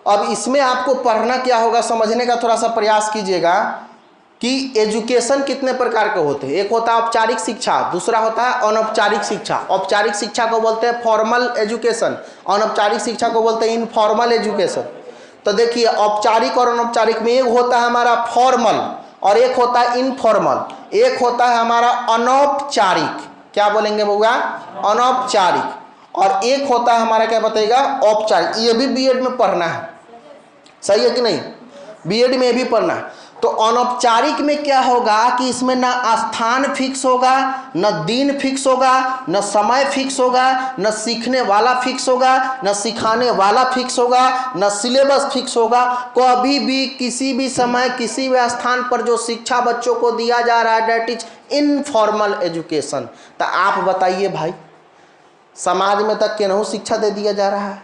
अब इसमें आपको पढ़ना क्या होगा, समझने का थोड़ा सा प्रयास कीजिएगा कि एजुकेशन कितने प्रकार के होते हैं। एक होता है औपचारिक शिक्षा, दूसरा होता है अनौपचारिक शिक्षा। औपचारिक शिक्षा को बोलते हैं फॉर्मल एजुकेशन, अनौपचारिक शिक्षा को बोलते हैं इनफॉर्मल एजुकेशन। तो देखिए औपचारिक और अनौपचारिक में एक होता है हमारा फॉर्मल और एक होता है इनफॉर्मल। एक होता है हमारा अनौपचारिक, क्या बोलेंगे बउआ, अनौपचारिक। और एक होता है हमारा क्या बताइएगा, औपचारिक। ये भी बीएड में पढ़ना है, सही है कि नहीं, बीएड में भी पढ़ना है। तो अनौपचारिक में क्या होगा कि इसमें ना स्थान फिक्स होगा, न दिन फिक्स होगा, न समय फिक्स होगा, न सीखने वाला फिक्स होगा, न सिखाने वाला फिक्स होगा, न सिलेबस फिक्स होगा। कभी भी किसी भी समय किसी भी स्थान पर जो शिक्षा बच्चों को दिया जा रहा है दैट इज इनफॉर्मल एजुकेशन। तो आप बताइए भाई, समाज में तक केनहू शिक्षा दे दिया जा रहा है,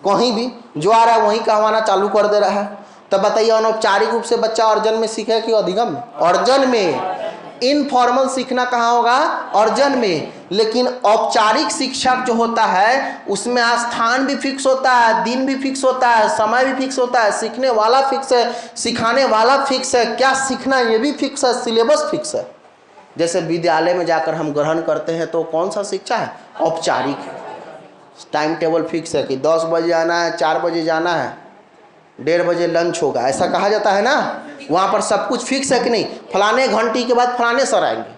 कहीं भी जो आ रहा है वहीं कहवाना चालू कर दे रहा है। तब बताइए अनौपचारिक रूप से बच्चा अर्जन में सीखे कि अधिगम में? अर्जन में। इनफॉर्मल सीखना कहाँ होगा, अर्जन में। लेकिन औपचारिक शिक्षा जो होता है उसमें स्थान भी फिक्स होता है, दिन भी फिक्स होता है, समय भी फिक्स होता है, सीखने वाला फिक्स है, सिखाने वाला फिक्स है, क्या सीखना ये भी फिक्स है, सिलेबस फिक्स है। जैसे विद्यालय में जाकर हम ग्रहण करते हैं तो कौन सा शिक्षा है, औपचारिक। टाइम टेबल फिक्स है कि 10 बजे आना है, 4 बजे जाना है, 1:30 बजे लंच होगा, ऐसा कहा जाता है ना। वहाँ पर सब कुछ फिक्स है कि नहीं, फलाने घंटी के बाद फलाने सर आएंगे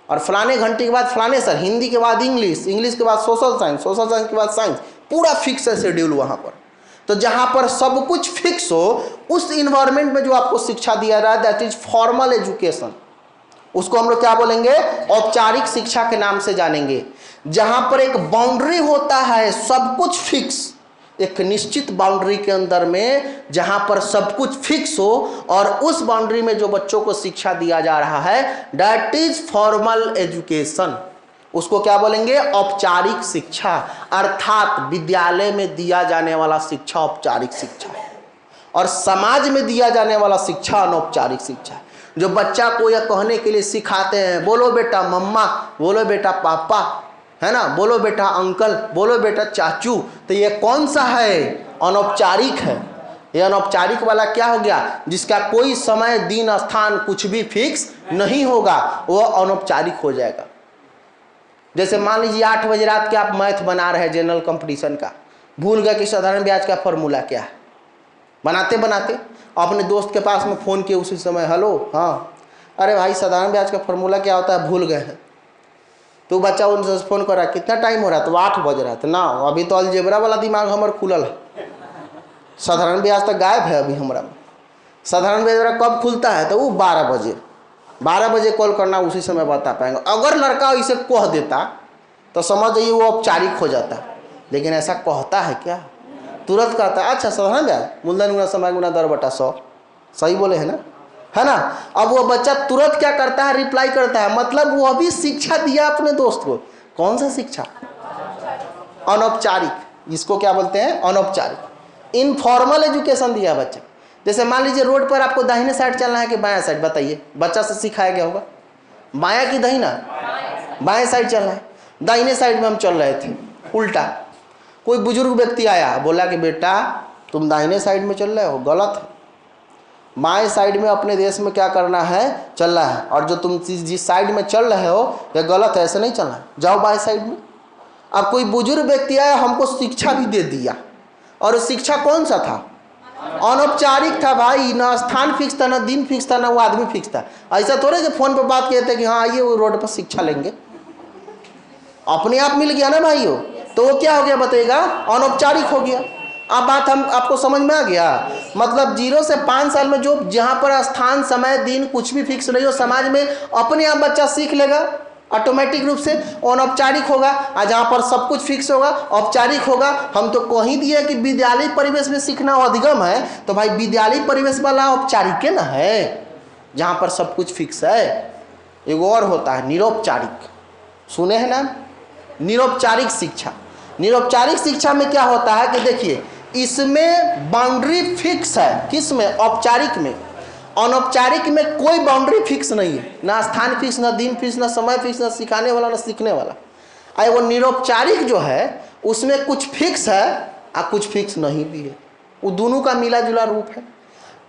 और फलाने घंटी के बाद फलाने सर, हिंदी के बाद इंग्लिश, इंग्लिश के बाद सोशल साइंस, सोशल साइंस के बाद साइंस, पूरा फिक्स है शेड्यूल वहाँ पर। तो जहाँ पर सब कुछ फिक्स हो उस इन्वायरमेंट में जो आपको शिक्षा दिया रहा है दैट इज फॉर्मल एजुकेशन, उसको हम लोग क्या बोलेंगे, औपचारिक शिक्षा के नाम से जानेंगे। जहां पर एक बाउंड्री होता है, सब कुछ फिक्स, एक निश्चित बाउंड्री के अंदर में जहां पर सब कुछ फिक्स हो और उस बाउंड्री में जो बच्चों को शिक्षा दिया जा रहा है दैट इज फॉर्मल एजुकेशन, उसको क्या बोलेंगे, औपचारिक शिक्षा। अर्थात विद्यालय में दिया जाने वाला शिक्षा औपचारिक शिक्षा है और समाज में दिया जाने वाला शिक्षा अनौपचारिक शिक्षा है। जो बच्चा को यह कहने के लिए सिखाते हैं, बोलो बेटा मम्मा, बोलो बेटा पापा, है ना, बोलो बेटा अंकल, बोलो बेटा चाचू, तो ये कौन सा है, अनौपचारिक है। ये अनौपचारिक वाला क्या हो गया, जिसका कोई समय दिन स्थान कुछ भी फिक्स नहीं होगा, वह अनौपचारिक हो जाएगा। जैसे मान लीजिए 8 बजे रात के आप मैथ बना रहे हैं जनरल कंपटीशन का, भूल गए कि साधारण ब्याज का फॉर्मूला क्या है, बनाते बनाते अपने दोस्त के पास में फ़ोन किए उसी समय, हेलो हाँ, अरे भाई साधारण ब्याज का फॉर्मूला क्या होता है भूल गए हैं। तो बच्चा उनसे फ़ोन कर रहा है, कितना टाइम हो रहा है, तो 8 बज रहा है, तो ना अभी तो अलजेब्रा वाला दिमाग हमारा खुलल है, साधारण ब्याज तक गायब है अभी हमारा में। साधारण ब्याज कब खुलता है, तो वो 12 बजे, 12 बजे कॉल करना, उसी समय बता पाएंगे। अगर लड़का इसे कह देता तो समझ जाइए वो औपचारिक हो जाता, लेकिन ऐसा कहता है क्या, तुरंत कहता है अच्छा साधारण ब्याज मूलधन गुना समय गुना दर बटा 100, सही बोले है ना, है ना। अब वो बच्चा तुरंत क्या करता है, रिप्लाई करता है, मतलब वो अभी शिक्षा दिया अपने दोस्त को। कौन सा शिक्षा, अनौपचारिक, इसको क्या बोलते हैं, अनौपचारिक, इनफॉर्मल एजुकेशन दिया बच्चा। जैसे मान लीजिए रोड पर आपको दाहिने साइड चलना है कि बायां साइड, बताइए, बच्चा से सिखाया गया होगा, बायां कि दाहिना, बाएं साइड चलना है। दाहिने साइड में हम चल रहे थे उल्टा, कोई बुजुर्ग व्यक्ति आया बोला कि बेटा तुम दाहिने साइड में चल रहे हो, गलत है, बाएं साइड में अपने देश में क्या करना है, चलना है, और जो तुम जिस साइड में चल रहे हो यह गलत है, ऐसे नहीं चलना है, जाओ बाएं साइड में। अब कोई बुजुर्ग व्यक्ति आया हमको शिक्षा भी दे दिया, और शिक्षा कौन सा था, अनौपचारिक था भाई, ना स्थान फिक्स था, ना दिन फिक्स था, ना वो आदमी फिक्स था। ऐसा थोड़े कि फोन पर बात किए थे कि हाँ आइए वो रोड पर शिक्षा लेंगे, अपने आप मिल गया ना भाइयों, तो वो क्या हो गया बताइएगा, अनौपचारिक हो गया। अब बात हम आपको समझ में आ गया, मतलब 0 से 5 साल में जो जहाँ पर स्थान समय दिन कुछ भी फिक्स नहीं हो, समाज में अपने आप बच्चा सीख लेगा ऑटोमेटिक रूप से, अनौपचारिक होगा। और जहाँ पर सब कुछ फिक्स होगा औपचारिक होगा। हम तो कहीं दिए कि विद्यालय परिवेश में सीखना अधिगम है, तो भाई विद्यालय परिवेश वाला औपचारिक है ना, है जहाँ पर सब कुछ फिक्स है। एक और होता है निरौपचारिक, सुने हैं ना, निरौपचारिक शिक्षा। निरौपचारिक शिक्षा में क्या होता है कि देखिए इसमें बाउंड्री फिक्स है, किसमें, औपचारिक में। अनौपचारिक में कोई बाउंड्री फिक्स नहीं है, ना स्थान फिक्स, ना दिन फिक्स, ना समय फिक्स, ना सिखाने वाला, ना सीखने वाला। और वो निरौपचारिक जो है उसमें कुछ फिक्स है और कुछ फिक्स नहीं भी है। वो दोनों का मिला जुला रूप है।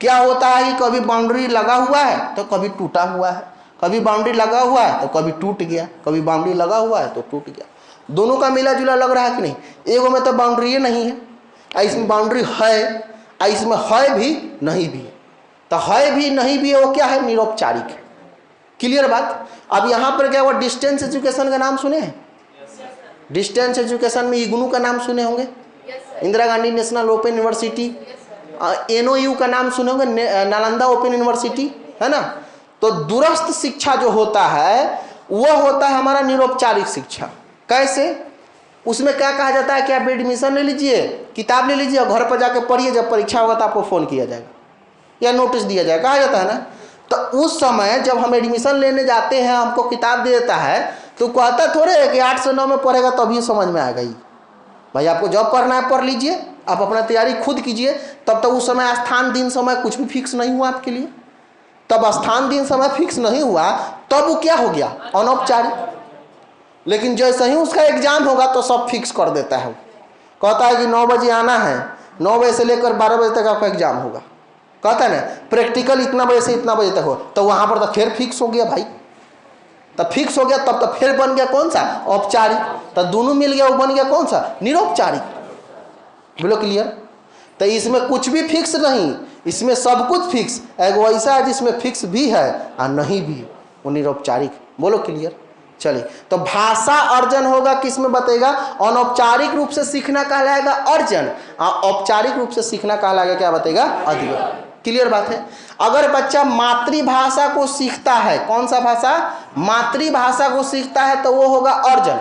क्या होता है कि कभी बाउंड्री लगा हुआ है तो कभी टूटा हुआ है, कभी बाउंड्री लगा हुआ है तो कभी टूट गया, कभी बाउंड्री लगा हुआ है तो टूट गया। दोनों का मिला जुला लग रहा है कि नहीं? एगो में तो बाउंड्री नहीं है, इसमें बाउंड्री है, इसमें है भी नहीं भी है। तो है भी नहीं भी है वो क्या है? निरौपचारिक है। क्लियर बात? अब यहाँ पर क्या हुआ, डिस्टेंस एजुकेशन का नाम सुने हैं? डिस्टेंस एजुकेशन में इग्नू का नाम सुने होंगे, Indira Gandhi national open university. NOU का नाम सुने होंगे, नालंदा ओपन यूनिवर्सिटी, है ना। तो दूरस्थ शिक्षा जो होता है वह होता है हमारा निरौपचारिक शिक्षा। कैसे? उसमें क्या कहा जाता है कि आप एडमिशन ले लीजिए, किताब ले लीजिए और घर पर जाके पढ़िए, जब परीक्षा होगा तो आपको फ़ोन किया जाएगा या नोटिस दिया जाएगा, कहा जाता है ना। तो उस समय जब हम एडमिशन लेने जाते हैं, हमको किताब दे देता है तो कहता थोड़े है कि 8 से 9 में पढ़ेगा तभी समझ में आएगा। ही भाई आपको जब पढ़ना है पढ़ लीजिए, आप अपना तैयारी खुद कीजिए। तब तक उस समय स्थान दिन समय कुछ भी फिक्स नहीं हुआ आपके लिए। तब स्थान दिन समय फिक्स नहीं हुआ तब वो क्या हो गया? अनौपचारिक। लेकिन जैसे ही उसका एग्जाम होगा तो सब फिक्स कर देता है। कहता है कि 9 बजे आना है, 9 बजे से लेकर 12 बजे तक आपका एग्जाम होगा। कहता है ना प्रैक्टिकल इतना बजे से इतना बजे तक हो, तो वहाँ पर तो फिर फिक्स हो गया भाई। तब फिक्स हो गया, तब तो फिर बन गया कौन सा? औपचारिक। तो दोनों मिल गया, वो बन गया कौन सा? निरौपचारिक। बोलो क्लियर? तो इसमें कुछ भी फिक्स नहीं, इसमें सब कुछ फिक्स। एगो ऐसा है जिसमें फिक्स भी है और नहीं भी, वो निरौपचारिक। बोलो क्लियर? चलिए, तो भाषा अर्जन होगा किसमें बताएगा? अनौपचारिक रूप से सीखना कहलाएगा अर्जन, और औपचारिक रूप से सीखना कहलाएगा क्या बताएगा? अधिगम। क्लियर बात है? अगर बच्चा मातृभाषा को सीखता है, कौन सा भाषा? मातृभाषा को सीखता है तो वो होगा अर्जन।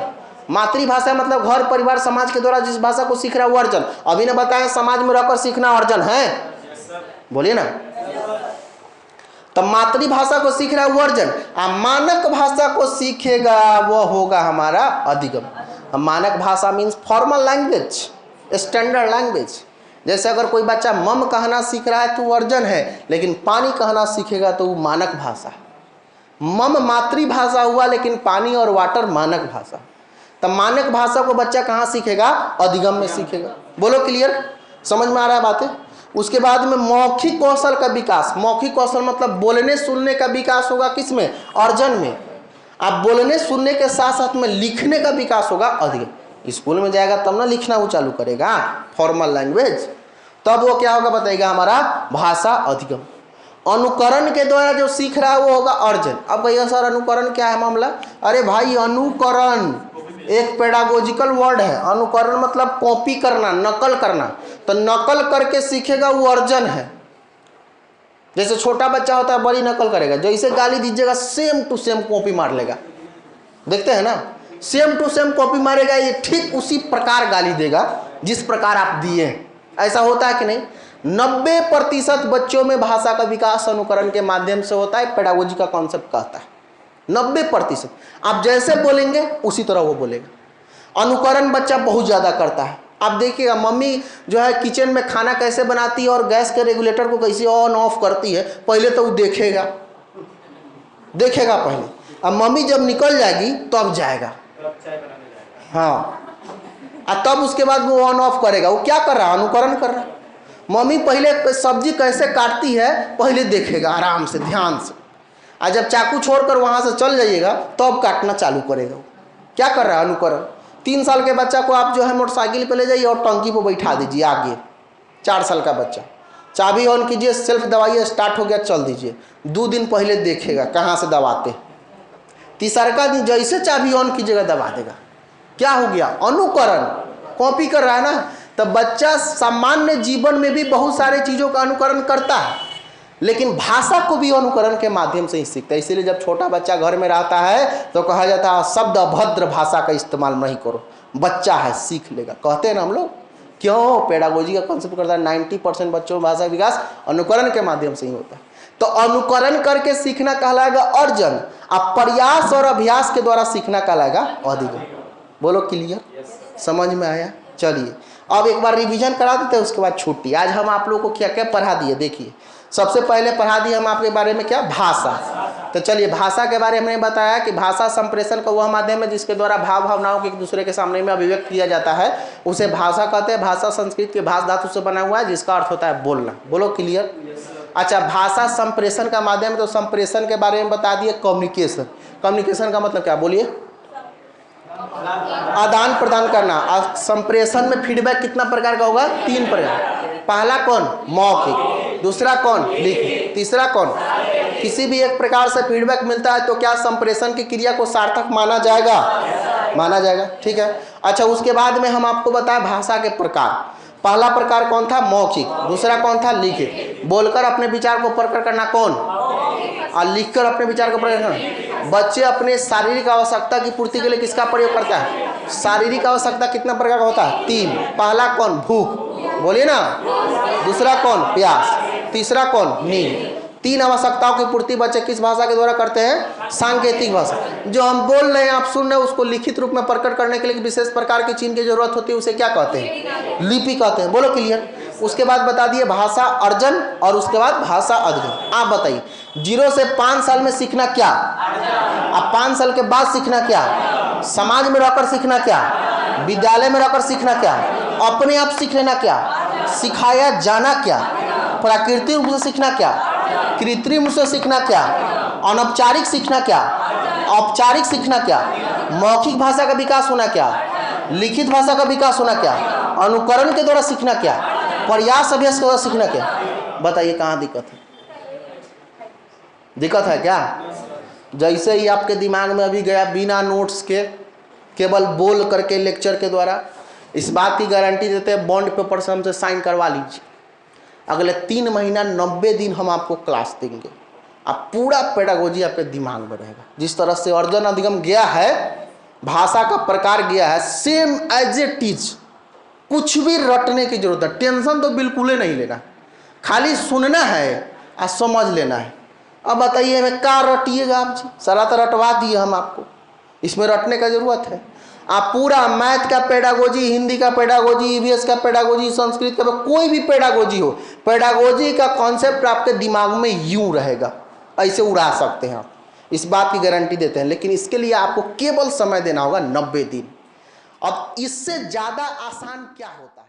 मातृभाषा मतलब घर परिवार समाज के द्वारा जिस भाषा को सीख रहा है वो अर्जन। अभी ने बताया समाज में रहकर सीखना अर्जन है, बोलिए ना। तो मातृभाषा को सीख रहा है वो अर्जन, और मानक भाषा को सीखेगा वो होगा हमारा अधिगम। मानक भाषा means formal language, standard language. जैसे अगर कोई बच्चा मम कहना सीख रहा है तो वो अर्जन है, लेकिन पानी कहना सीखेगा तो वो मानक भाषा। मम मातृभाषा हुआ, लेकिन पानी और वाटर मानक भाषा। तब मानक भाषा को बच्चा कहाँ सीखेगा? अधिगम में सीखेगा। बोलो क्लियर? समझ में आ रहा है बातें? उसके बाद में मौखिक कौशल का विकास। मौखिक कौशल मतलब बोलने सुनने का विकास होगा किसमें? अर्जन में। आप बोलने सुनने के साथ साथ में लिखने का विकास होगा अधिगम। स्कूल में जाएगा तब ना लिखना वो चालू करेगा, फॉर्मल लैंग्वेज। तब वो क्या होगा बताइएगा? हमारा भाषा अधिगम। अनुकरण के द्वारा जो सीख रहा है वो होगा अर्जन। अब भैया सर अनुकरण क्या है मामला? अरे भाई अनुकरण एक पेडागोजिकल वर्ड है। अनुकरण मतलब कॉपी करना, नकल करना। तो नकल करके सीखेगा वो अर्जन है। जैसे छोटा बच्चा होता है बड़ी नकल करेगा, जैसे गाली दीजिएगा सेम टू सेम कॉपी मार लेगा। देखते हैं ना, सेम टू सेम कॉपी मारेगा, ये ठीक उसी प्रकार गाली देगा जिस प्रकार आप दिए। ऐसा होता है कि नहीं? 90% बच्चों में भाषा का विकास अनुकरण के माध्यम से होता है। पेडागोजी का कॉन्सेप्ट कहता है 90%। आप जैसे बोलेंगे उसी तरह वो बोलेगा। अनुकरण बच्चा बहुत ज़्यादा करता है। आप देखिएगा मम्मी जो है किचन में खाना कैसे बनाती है और गैस के रेगुलेटर को कैसे ऑन ऑफ करती है, पहले तो वो देखेगा पहले। अब मम्मी जब निकल जाएगी तो अब जाएगा, हाँ, और तब उसके बाद वो ऑन ऑफ करेगा। वो क्या कर रहा है? अनुकरण कर रहा है। मम्मी पहले सब्जी कैसे काटती है पहले देखेगा आराम से, ध्यान से, और जब चाकू छोड़कर वहाँ से चल जाइएगा तो अब काटना चालू करेगा। वो क्या कर रहा है? अनुकरण। 3 साल के बच्चा को आप जो है मोटरसाइकिल पे ले जाइए और टंकी पे बैठा दीजिए आगे। 4 साल का बच्चा, चाबी ऑन कीजिए, सेल्फ दबाइए, स्टार्ट हो गया, चल दीजिए। 2 दिन पहले देखेगा कहाँ से दबाते। तीसरा दिन जैसे चाबी ऑन कीजिएगा दबा देगा। क्या हो गया? अनुकरण, कॉपी कर रहा है ना। तो बच्चा सामान्य जीवन में भी बहुत सारे चीज़ों का अनुकरण करता है, लेकिन भाषा को भी अनुकरण के माध्यम से ही सीखता है। इसीलिए जब छोटा बच्चा घर में रहता है तो कहा जाता है शब्द अभद्र भाषा का इस्तेमाल नहीं करो, बच्चा है सीख लेगा। कहते हैं ना हम लोग, क्यों? पेडागोजी का कॉन्सेप्ट करता है 90% बच्चों में भाषा विकास अनुकरण के माध्यम से ही होता है। तो अनुकरण करके सीखना कहलाएगा अर्जन, अब प्रयास और अभ्यास के द्वारा सीखना कहलाएगा अधिगम। बोलो क्लियर? समझ में आया? चलिए अब एक बार रिवीजन करा देते हैं, उसके बाद छुट्टी। आज हम आप लोगों को क्या क्या पढ़ा दिए देखिए। सबसे पहले पढ़ा दिए हम आपके बारे में क्या? भाषा। तो तो चलिए, भाषा के बारे में हमने बताया कि भाषा संप्रेषण का वह माध्यम है जिसके द्वारा भाव भावनाओं को एक दूसरे के सामने में अभिव्यक्त किया जाता है, उसे भाषा कहते हैं। भाषा संस्कृत के भाष धातु से बना हुआ है जिसका अर्थ होता है बोलना। बोलो क्लियर। अच्छा, भाषा संप्रेषण का माध्यम, तो संप्रेषण के बारे में बता दिए, कम्युनिकेशन। कम्युनिकेशन का मतलब क्या, बोलिए? आदान प्रदान करना। और संप्रेषण में फीडबैक कितना प्रकार का होगा? 3 प्रकार। पहला कौन? मौखिक। दूसरा कौन? लिखित। तीसरा कौन? किसी भी एक प्रकार से फीडबैक मिलता है तो क्या संप्रेषण की क्रिया को सार्थक माना जाएगा? माना जाएगा। ठीक है। अच्छा, उसके बाद में हम आपको बताएं भाषा के प्रकार। पहला प्रकार कौन था? मौखिक। दूसरा कौन था? लिखित। बोलकर अपने विचार को प्रकट करना कौन? और लिखकर अपने विचार को प्रकट करना। बच्चे अपने शारीरिक आवश्यकता की पूर्ति के लिए किसका प्रयोग करता है? शारीरिक आवश्यकता कितना प्रकार का होता है? 3। पहला कौन? भूख, बोलिए ना। दूसरा कौन? प्यास। तीसरा कौन? नींद। 3 आवश्यकताओं की पूर्ति बच्चे किस भाषा के द्वारा करते हैं? सांकेतिक भाषा। जो हम बोल रहे हैं, आप सुन रहे हैं, उसको लिखित रूप में प्रकट करने के लिए विशेष प्रकार के चिन्ह की जरूरत होती है, उसे क्या कहते हैं? लिपि कहते हैं। बोलो क्लियर। उसके बाद बता दिए भाषा अर्जन और उसके बाद भाषा अध्ययन। आप बताइए, 0 से 5 साल में सीखना क्या? अब 5 साल के बाद सीखना क्या? समाज में रहकर सीखना क्या? विद्यालय में रहकर सीखना क्या? अपने आप सीख लेना क्या? सिखाया जाना क्या? प्राकृतिक रूप से सीखना क्या? कृत्रिम रूप से सीखना क्या? अनौपचारिक सीखना क्या? औपचारिक सीखना क्या? मौखिक भाषा का विकास होना क्या? लिखित भाषा का विकास होना क्या? अनुकरण के द्वारा सीखना क्या? प्रयास अभ्यास के द्वारा सीखना क्या? बताइए कहाँ दिक्कत है? दिक्कत है क्या? जैसे ही आपके दिमाग में अभी गया बिना नोट्स के, केवल बोल करके लेक्चर के द्वारा, इस बात की गारंटी देते हैं बॉन्ड पेपर से हमसे साइन करवा लीजिए, अगले 3 महीना 90 दिन हम आपको क्लास देंगे। अब पूरा पेडागोजी आपके दिमाग में रहेगा। जिस तरह से अर्जन अधिगम गया है, भाषा का प्रकार गया है, सेम एज इट इज। कुछ भी रटने की जरूरत है, टेंशन तो बिल्कुल ही नहीं लेना, खाली सुनना है और समझ लेना है। अब बताइए हमें क्या रटिएगा आप जी? सारा तो रटवा दिए हम आपको, इसमें रटने का जरूरत है? आप पूरा मैथ का पेडागोजी, हिंदी का पेडागोजी, ईवीएस का पेडागोजी, संस्कृत का, कोई भी पेडागोजी हो, पेडागोजी का कॉन्सेप्ट आपके दिमाग में यूं रहेगा, ऐसे उड़ा सकते हैं आप, इस बात की गारंटी देते हैं। लेकिन इसके लिए आपको केवल समय देना होगा 90 दिन। अब इससे ज़्यादा आसान क्या होता है?